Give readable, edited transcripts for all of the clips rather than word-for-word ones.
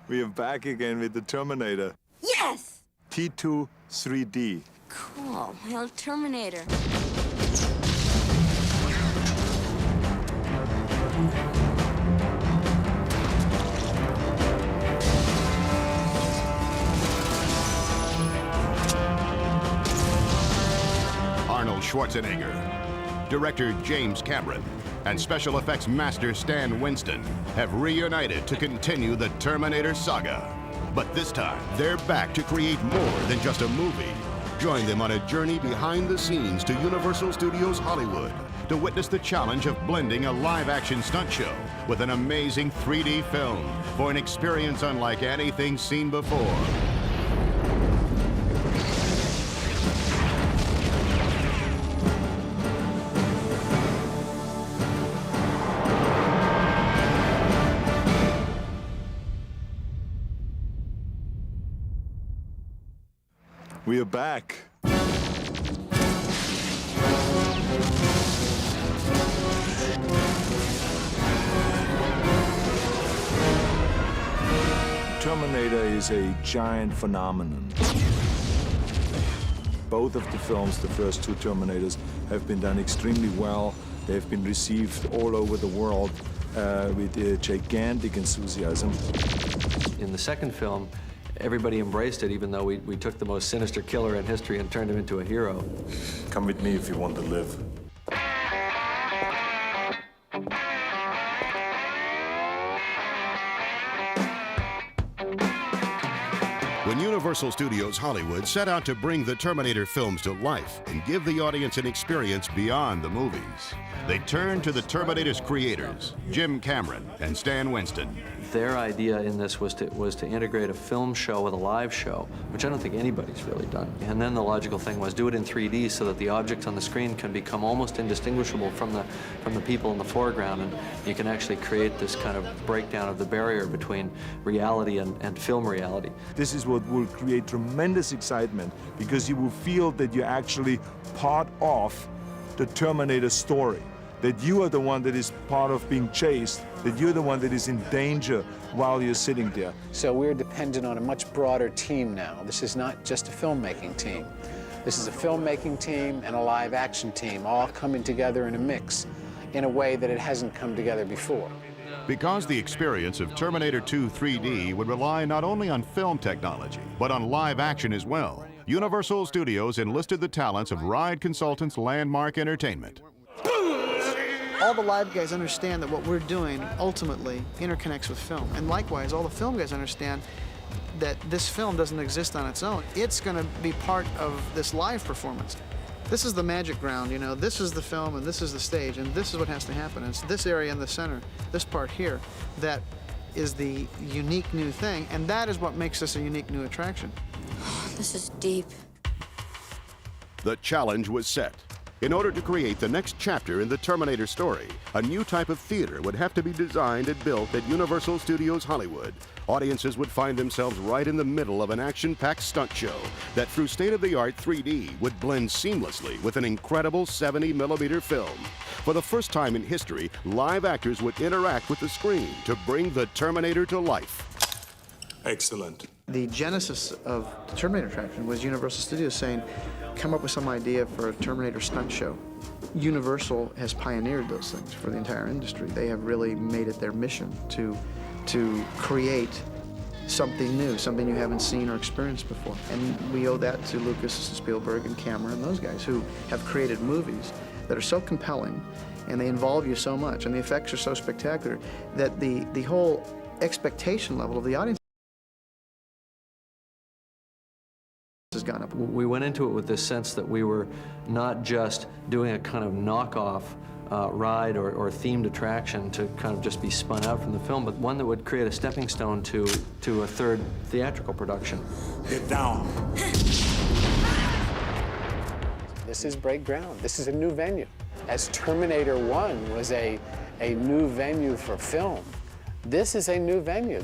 We are back again with the Terminator. Yes! T2 3D. Cool. My old Terminator. Arnold Schwarzenegger, director James Cameron, and special effects master Stan Winston have reunited to continue the Terminator saga. But this time, they're back to create more than just a movie. Join them on a journey behind the scenes to Universal Studios Hollywood to witness the challenge of blending a live-action stunt show with an amazing 3D film for an experience unlike anything seen before. We are back. Terminator is a giant phenomenon. Both of the films, the first two Terminators, have been done extremely well. They have been received all over the world with gigantic enthusiasm. In the second film, everybody embraced it, even though we took the most sinister killer in history and turned him into a hero. Come with me if you want to live. When Universal Studios Hollywood set out to bring the Terminator films to life and give the audience an experience beyond the movies, they turned to the Terminator's creators, Jim Cameron and Stan Winston. Their idea in this was to integrate a film show with a live show, which I don't think anybody's really done. And then the logical thing was do it in 3D so that the objects on the screen can become almost indistinguishable from the people in the foreground, and you can actually create this kind of breakdown of the barrier between reality and film reality. This is what will create tremendous excitement because you will feel that you're actually part of the Terminator story. That you are the one that is part of being chased, that you're the one that is in danger while you're sitting there. So we're dependent on a much broader team now. This is not just a filmmaking team. This is a filmmaking team and a live action team all coming together in a mix in a way that it hasn't come together before. Because the experience of Terminator 2 3D would rely not only on film technology, but on live action as well, Universal Studios enlisted the talents of ride consultants Landmark Entertainment. All the live guys understand that what we're doing ultimately interconnects with film. And likewise, all the film guys understand that this film doesn't exist on its own. It's going to be part of this live performance. This is the magic ground, you know. This is the film and this is the stage and this is what has to happen. It's this area in the center, this part here, that is the unique new thing, and that is what makes this a unique new attraction. This is deep. The challenge was set. In order to create the next chapter in the Terminator story, a new type of theater would have to be designed and built at Universal Studios Hollywood. Audiences would find themselves right in the middle of an action-packed stunt show that, through state-of-the-art 3D, would blend seamlessly with an incredible 70mm film. For the first time in history, live actors would interact with the screen to bring the Terminator to life. Excellent. The genesis of the Terminator attraction was Universal Studios saying, come up with some idea for a Terminator stunt show. Universal has pioneered those things for the entire industry. They have really made it their mission to create something new, something you haven't seen or experienced before. And we owe that to Lucas, Spielberg, and Cameron, and those guys who have created movies that are so compelling and they involve you so much and the effects are so spectacular that the whole expectation level of the audience has gone up. We went into it with this sense that we were not just doing a kind of knockoff ride or themed attraction to kind of just be spun out from the film, but one that would create a stepping stone to a third theatrical production. Get down. This is break ground. This is a new venue. As Terminator 1 was a new venue for film, this is a new venue.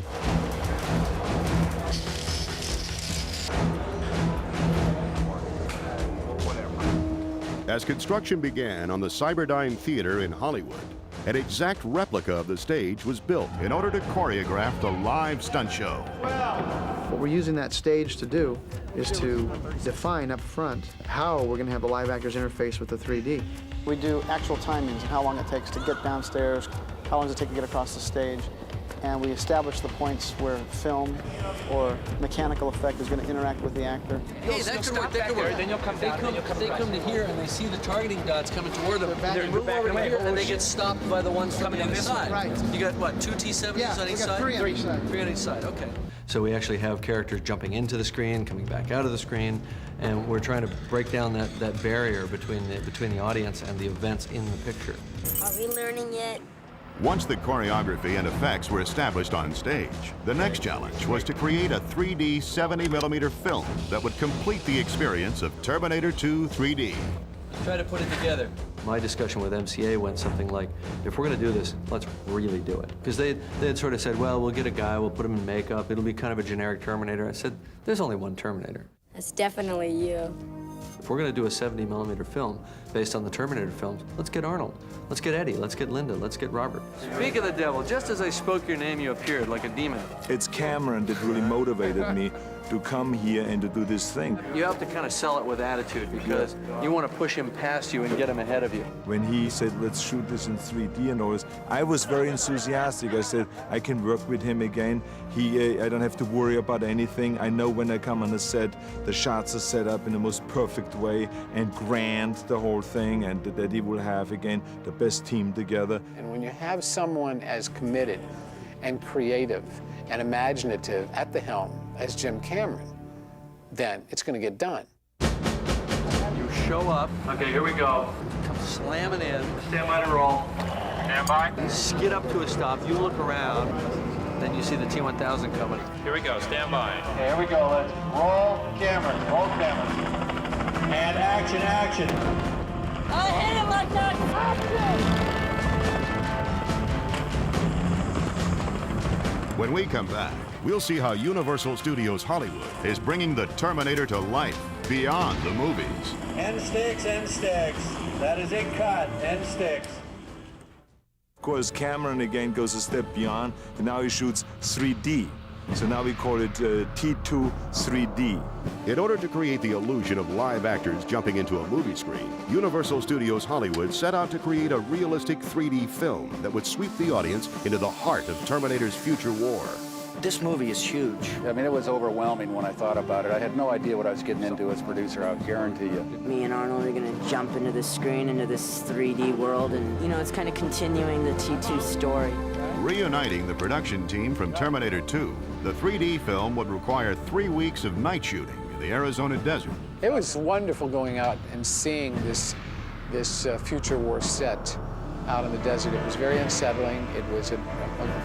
As construction began on the Cyberdyne Theater in Hollywood, An exact replica of the stage was built in order to choreograph the live stunt show. What we're using that stage to do is to define up front how we're going to have the live actors interface with the 3D. We do actual timings and how long it takes to get downstairs, how long does it take to get across the stage, and we establish the points where film or mechanical effect is going to interact with the actor. Hey, that could work, that could work. Then you'll come down, they come to here and they see the targeting dots coming toward them. They move over to here and they get stopped by the ones coming on this side. Right. You got, what, 2 T-70s on each side? Three on each side. 3 on each side, okay. So we actually have characters jumping into the screen, coming back out of the screen, and we're trying to break down that barrier between the audience and the events in the picture. Are we learning yet? Once the choreography and effects were established on stage, the next challenge was to create a 3D 70mm film that would complete the experience of Terminator 2 3D. Try to put it together. My discussion with MCA went something like, if we're going to do this, let's really do it. Because they had sort of said, well, we'll get a guy, we'll put him in makeup, it'll be kind of a generic Terminator. I said, there's only one Terminator. That's definitely you. If we're going to do a 70mm film based on the Terminator films, let's get Arnold, let's get Eddie, let's get Linda, let's get Robert. Speak of the devil, just as I spoke your name, you appeared like a demon. It's Cameron that really motivated me to come here and to do this thing. You have to kind of sell it with attitude because you want to push him past you and get him ahead of you. When he said, let's shoot this in 3D and all this, I was very enthusiastic. I said, I can work with him again. I don't have to worry about anything. I know when I come on the set, the shots are set up in the most perfect way and grand, the whole thing, and that he will have, again, the best team together. And when you have someone as committed and creative and imaginative at the helm as Jim Cameron, then it's going to get done. You show up. Okay, here we go. Come slamming in. Stand by to roll. Stand by. Skid up to a stop. You look around. Then you see the T-1000 coming. Here we go, stand by. Okay, here we go, let's roll camera, and action, action. I hit him like that. When we come back, we'll see how Universal Studios Hollywood is bringing the Terminator to life beyond the movies. End sticks, end sticks. That is it, cut, end sticks. Of course, Cameron again goes a step beyond, and now he shoots 3D. So now we call it T2 3D. In order to create the illusion of live actors jumping into a movie screen, Universal Studios Hollywood set out to create a realistic 3D film that would sweep the audience into the heart of Terminator's future war. This movie is huge. I mean, it was overwhelming when I thought about it. I had no idea what I was getting into as producer, I guarantee you. Me and Arnold are gonna jump into this screen, into this 3D world, and you know, it's kind of continuing the T2 story. Reuniting the production team from Terminator 2, the 3D film would require 3 weeks of night shooting in the Arizona desert. It was wonderful going out and seeing this future war set out in the desert. It was very unsettling. It was a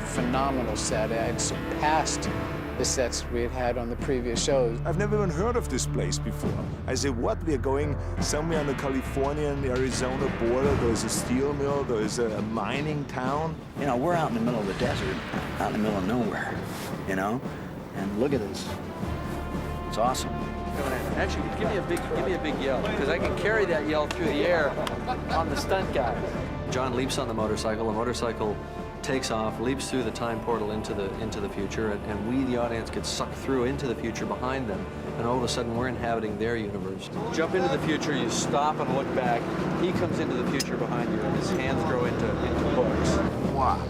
phenomenal set. It had surpassed the sets we had had on the previous shows. I've never even heard of this place before. I said, what? We're going somewhere on the California and Arizona border. There's a steel mill. There's a mining town. You know, we're out in the middle of the desert, out in the middle of nowhere, you know? And look at this. It's awesome. Actually, give me a big yell, because I can carry that yell through the air on the stunt guy. John leaps on the motorcycle takes off, leaps through the time portal into the future, and we, the audience, get sucked through into the future behind them, and all of a sudden we're inhabiting their universe. Jump into the future, you stop and look back, he comes into the future behind you, and his hands grow into hooks. Wow.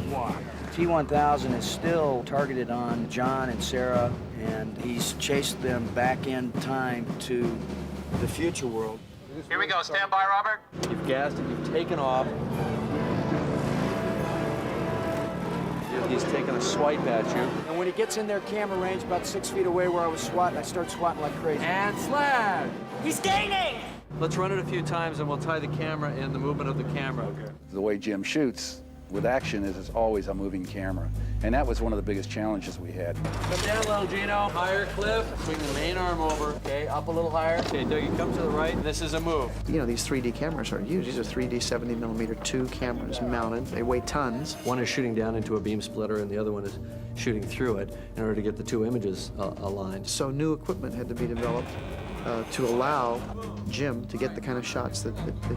Wow. T-1000 is still targeted on John and Sarah, and he's chased them back in time to the future world. Here we go, stand by, Robert. You've gassed it, you've taken off. He's taking a swipe at you. And when he gets in their camera range, about 6 feet away where I was swatting, I start swatting like crazy. And slag! He's gaining! Let's run it a few times and we'll tie the camera in the movement of the camera. Okay. The way Jim shoots with action is it's always a moving camera. And that was one of the biggest challenges we had. Come down, little Gino. Higher cliff. Swing the main arm over. Okay, up a little higher. Okay, Dougie, come to the right. This is a move. You know, these 3D cameras are huge. These are 3D 70mm 2 cameras mounted. They weigh tons. One is shooting down into a beam splitter and the other one is shooting through it in order to get the two images aligned. So new equipment had to be developed to allow Jim to get the kind of shots that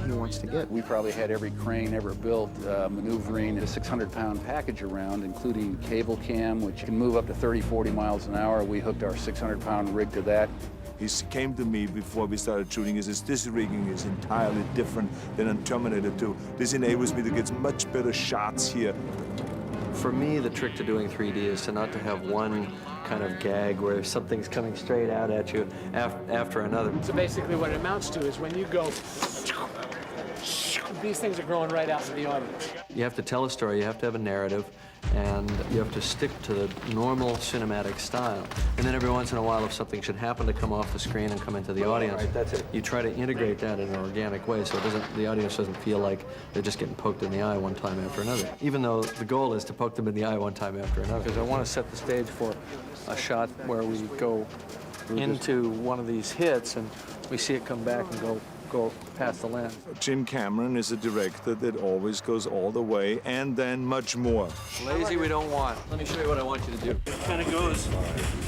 he wants to get. We probably had every crane ever built maneuvering a 600-pound package around, including cable cam, which can move up to 30, 40 miles an hour. We hooked our 600-pound rig to that. He came to me before we started shooting. He says, this rigging is entirely different than on Terminator 2. This enables me to get much better shots here. For me, the trick to doing 3D is to not to have one kind of gag where something's coming straight out at you after another. So basically what it amounts to is when you go, these things are growing right out to the audience. You have to tell a story, you have to have a narrative, and you have to stick to the normal cinematic style. And then every once in a while, if something should happen to come off the screen and come into the audience, you try to integrate that in an organic way so the audience doesn't feel like they're just getting poked in the eye one time after another. Even though the goal is to poke them in the eye one time after another. Because I want to set the stage for a shot where we go into one of these hits and we see it come back and go past the lens. Jim Cameron is a director that always goes all the way and then much more. Lazy we don't want. Let me show you what I want you to do. It kind of goes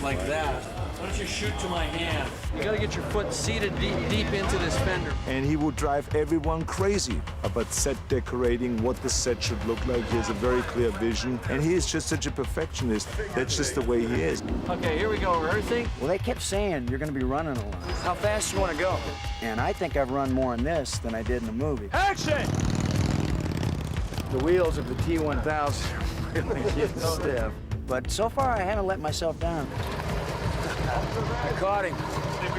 like that. Why don't you shoot to my hand? You got to get your foot seated deep into this fender. And he would drive everyone crazy about set decorating, what the set should look like. He has a very clear vision, and he is just such a perfectionist. That's just the way he is. Okay, here we go. Rehearsing. Well, they kept saying you're going to be running a lot. How fast you want to go? And I think I've run more in this than I did in the movie. Action! The wheels of the T-1000 really get stiff. But so far, I haven't let myself down. I caught him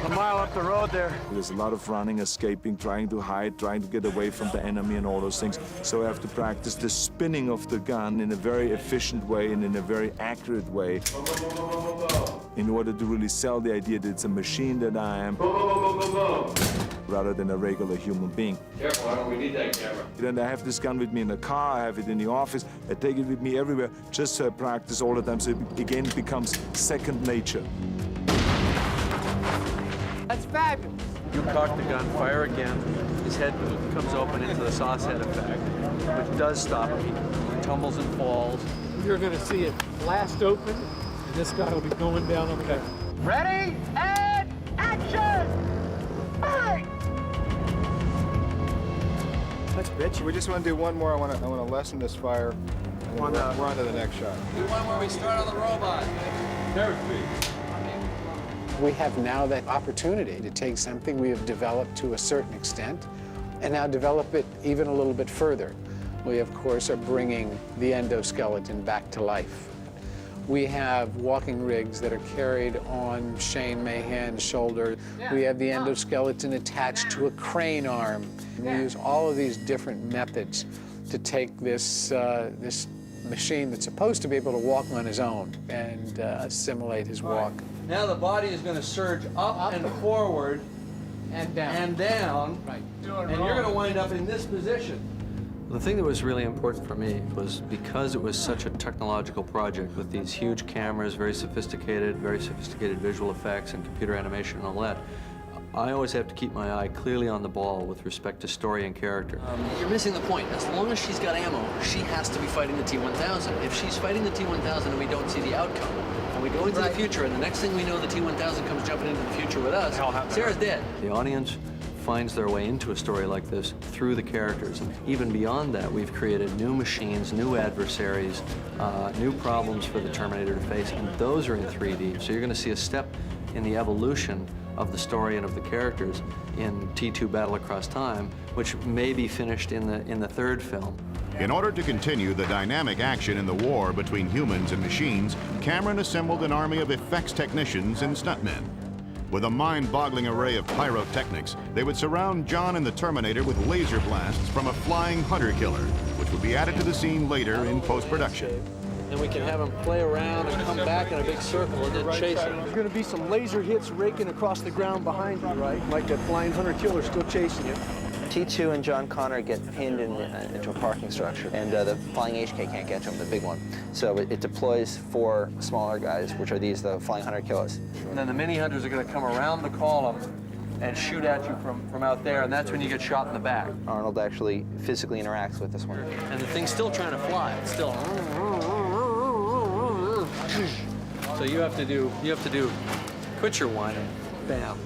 a mile up the road there. There's a lot of running, escaping, trying to hide, trying to get away from the enemy and all those things. So I have to practice the spinning of the gun in a very efficient way and in a very accurate way in order to really sell the idea that it's a machine that I am rather than a regular human being. Careful, I don't need that camera. Then I have this gun with me in the car, I have it in the office, I take it with me everywhere just so I practice all the time so it again becomes second nature. That's fabulous. You cock the gun, fire again. His head comes open into the sauce head effect, which does stop him. He tumbles and falls. You're going to see it blast open, and this guy will be going down okay. Ready, and action! Bang! Let's bitch. We just want to do one more. I want to lessen this fire. And we're on to the next shot. Do one where we start on the robot. We have now that opportunity to take something we have developed to a certain extent and now develop it even a little bit further. We, of course, are bringing the endoskeleton back to life. We have walking rigs that are carried on Shane Mahan's shoulder. We have the endoskeleton attached to a crane arm. We use all of these different methods to take this machine that's supposed to be able to walk on his own and assimilate his walk. Now the body is going to surge up and forward And down. and down, Right. and you're going to wind up in this position. The thing that was really important for me was because it was such a technological project with these huge cameras, very sophisticated visual effects and computer animation and all that, I always have to keep my eye clearly on the ball with respect to story and character. You're missing the point. As long as she's got ammo, she has to be fighting the T-1000. If she's fighting the T-1000 and we don't see the outcome, and we go into the future, and the next thing we know, the T-1000 comes jumping into the future with us, Sarah's dead. The audience finds their way into a story like this through the characters. Even beyond that, we've created new machines, new adversaries, new problems for the Terminator to face, and those are in 3D. So you're going to see a step in the evolution of the story and of the characters in T2 Battle Across Time, which may be finished in the third film. In order to continue the dynamic action in the war between humans and machines, Cameron assembled an army of effects technicians and stuntmen. With a mind-boggling array of pyrotechnics, they would surround John and the Terminator with laser blasts from a flying hunter-killer, which would be added to the scene later in post-production. And we can have them play around and come back in a big circle and then chase them. There's going to be some laser hits raking across the ground behind you, right? Like that flying hunter killer still chasing you. T2 and John Connor get pinned into a parking structure, and the flying HK can't catch them, the big one. So it deploys 4 smaller guys, which are the flying hunter killers. And then the mini hunters are going to come around the column and shoot at you from out there, and that's when you get shot in the back. Arnold actually physically interacts with this one. And the thing's still trying to fly. It's still. So you have to do quit your whining, bam.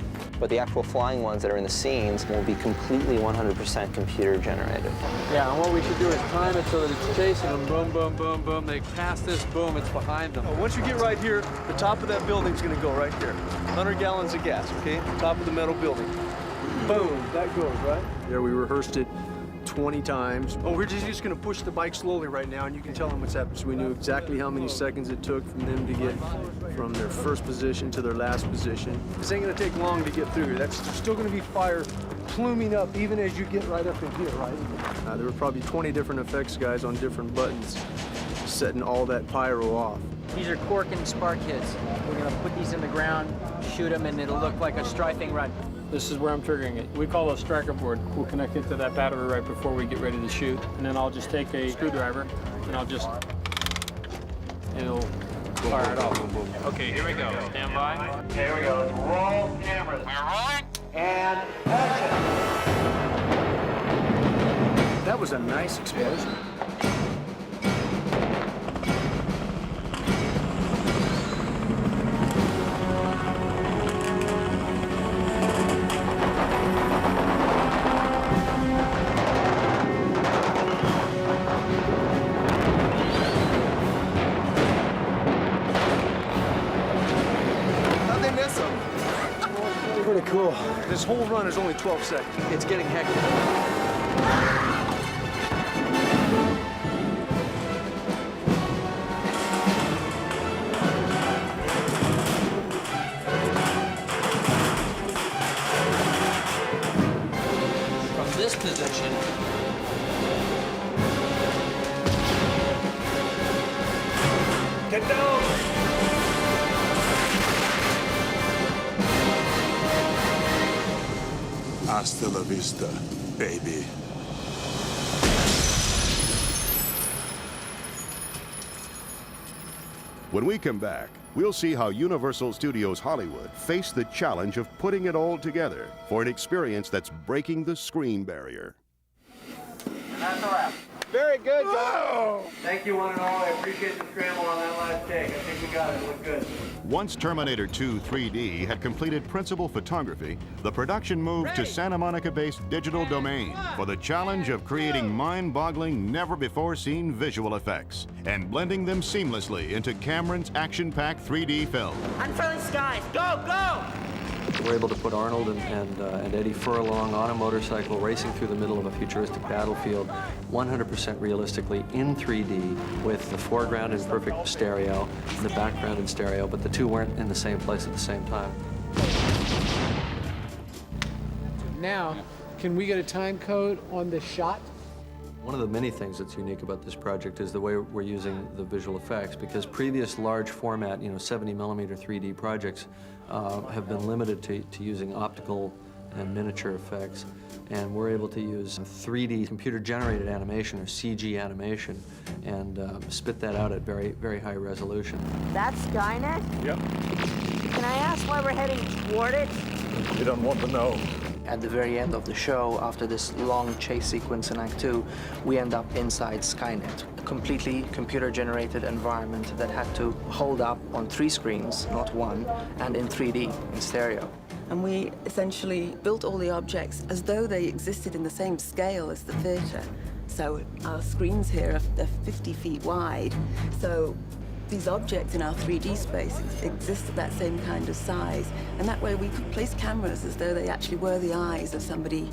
but the actual flying ones that are in the scenes will be completely 100% computer generated. Yeah, and what we should do is time it so that it's chasing them. Boom, boom, boom, boom. They pass this, boom, it's behind them. Once you get right here, the top of that building's gonna go right here. 100 gallons of gas, okay? Top of the metal building. Boom, that goes, right? There, we rehearsed it 20 times. Oh, we're just gonna push the bike slowly right now, and you can tell them what's happening. So we knew exactly how many seconds it took from them to get from their first position to their last position. This ain't gonna take long to get through here. There's still gonna be fire pluming up even as you get right up in here, right? There were probably 20 different effects guys on different buttons setting all that pyro off. These are cork and spark hits. We're gonna put these in the ground, shoot them, and it'll look like a strafing run. This is where I'm triggering it. We call it a striker board. We'll connect it to that battery right before we get ready to shoot. And then I'll just take a screwdriver and it'll fire it off. Boom, boom. Okay, here we go. Stand by. Okay, here we go. Let's roll cameras. We're rolling. And action. That was a nice explosion. Pretty cool. This whole run is only 12 seconds. It's getting hectic. From this position, Get down. Hasta la vista, baby. When we come back, we'll see how Universal Studios Hollywood faced the challenge of putting it all together for an experience that's breaking the screen barrier. And that's a wrap. Very good, guys. Thank you, one and all. I appreciate the scramble on that last take. I think we got it. It looked good. Once Terminator 2 3D had completed principal photography, the production moved to Santa Monica-based Digital Domain for the challenge of creating mind-boggling, never-before-seen visual effects and blending them seamlessly into Cameron's action-packed 3D film. Unfriendly skies, go, go! we're able to put Arnold and Eddie Furlong on a motorcycle racing through the middle of a futuristic battlefield 100% realistically in 3D with the foreground in perfect stereo and the background in stereo, but the two weren't in the same place at the same time. Now, can we get a time code on this shot? One of the many things that's unique about this project is the way we're using the visual effects, because previous large format, 70mm 3D projects have been limited to using optical and miniature effects, and we're able to use 3D computer-generated animation, or CG animation, and spit that out at very, very high resolution. That's Skynet? Yep. Can I ask why we're heading toward it? You don't want to know. At the very end of the show, after this long chase sequence in Act 2, we end up inside Skynet, a completely computer-generated environment that had to hold up on 3 screens, not one, and in 3D, in stereo. And we essentially built all the objects as though they existed in the same scale as the theater. So our screens here are 50 feet wide. So these objects in our 3D space exist at that same kind of size. And that way we could place cameras as though they actually were the eyes of somebody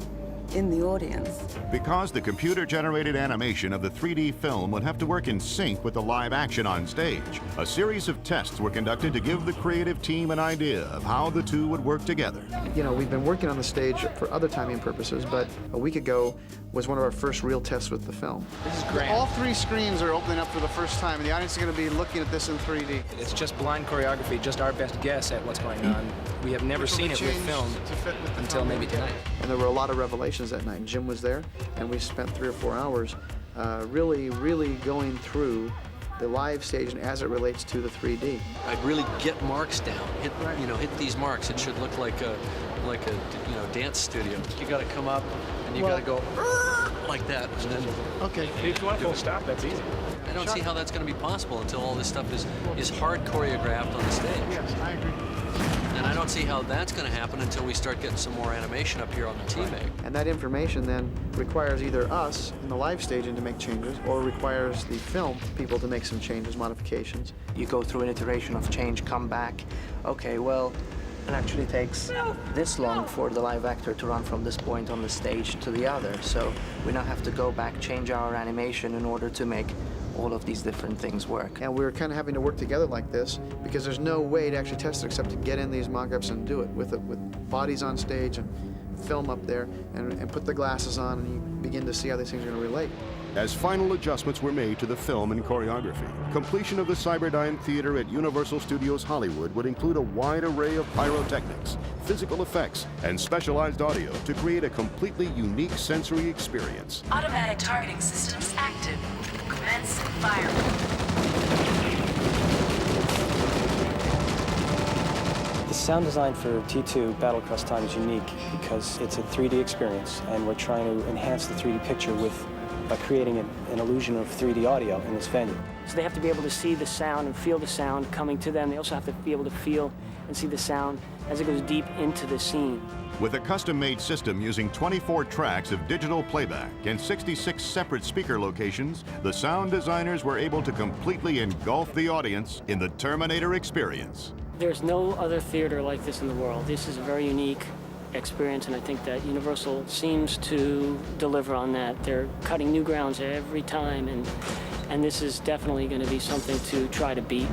in the audience. Because the computer-generated animation of the 3D film would have to work in sync with the live action on stage, a series of tests were conducted to give the creative team an idea of how the two would work together. We've been working on the stage for other timing purposes, but a week ago was one of our first real tests with the film. This is great. All 3 screens are opening up for the first time, and the audience is going to be looking at this in 3D. It's just blind choreography, just our best guess at what's going on. We have never seen it with film until maybe tonight. And there were a lot of revelations that night. Jim was there, and we spent 3 or 4 hours really going through the live stage and as it relates to the 3D. I'd really get marks down, hit these marks. It should look like a dance studio. You got to come up and you got to go. like that. And then, okay. If you want to full stop, that's easy. I don't see how that's going to be possible until all this stuff is hard choreographed on the stage. Yes, I agree. And I don't see how that's going to happen until we start getting some more animation up here on the T-Make. And that information then requires either us in the live staging to make changes, or requires the film people to make some changes, modifications. You go through an iteration of change, come back. Okay, well, it actually takes this long for the live actor to run from this point on the stage to the other. So we now have to go back, change our animation in order to make all of these different things work. And we're kind of having to work together like this because there's no way to actually test it except to get in these mock-ups and do it with bodies on stage and film up there and put the glasses on, and you begin to see how these things are going to relate. As final adjustments were made to the film and choreography, completion of the Cyberdyne Theater at Universal Studios Hollywood would include a wide array of pyrotechnics, physical effects, and specialized audio to create a completely unique sensory experience. Automatic targeting systems active. Commence fire. The sound design for T2 Battlecross Time is unique because it's a 3D experience, and we're trying to enhance the 3D picture by creating an illusion of 3D audio in this venue. So they have to be able to see the sound and feel the sound coming to them. They also have to be able to feel and see the sound as it goes deep into the scene. With a custom-made system using 24 tracks of digital playback and 66 separate speaker locations, the sound designers were able to completely engulf the audience in the Terminator experience. There's no other theater like this in the world. This is a very unique experience, and I think that Universal seems to deliver on that. They're cutting new grounds every time, and this is definitely going to be something to try to beat.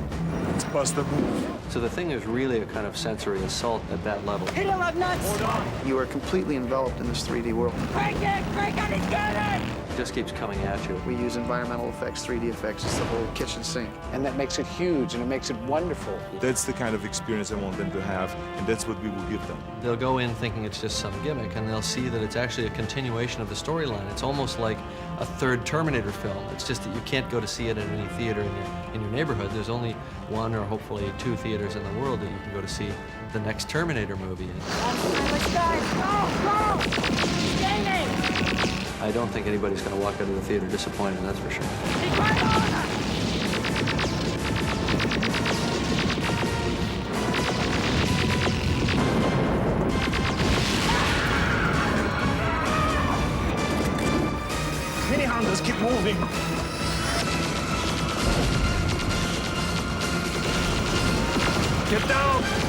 Let's bust the move. So the thing is really a kind of sensory assault at that level. Hit it like nuts! You are completely enveloped in this 3D world. Break it and get it! It just keeps coming at you. We use environmental effects, 3D effects. It's the whole kitchen sink. And that makes it huge, and it makes it wonderful. That's the kind of experience I want them to have, and that's what we will give them. They'll go in thinking it's just some gimmick, and they'll see that it's actually a continuation of the storyline. It's almost like a third Terminator film. It's just that you can't go to see it in any theater in your neighborhood. There's only one or hopefully 2 theaters in the world that you can go to see the next Terminator movie in. Let's go! Gaining! I don't think anybody's going to walk out of the theater disappointed, that's for sure. Mini Hondas, keep moving. Get down!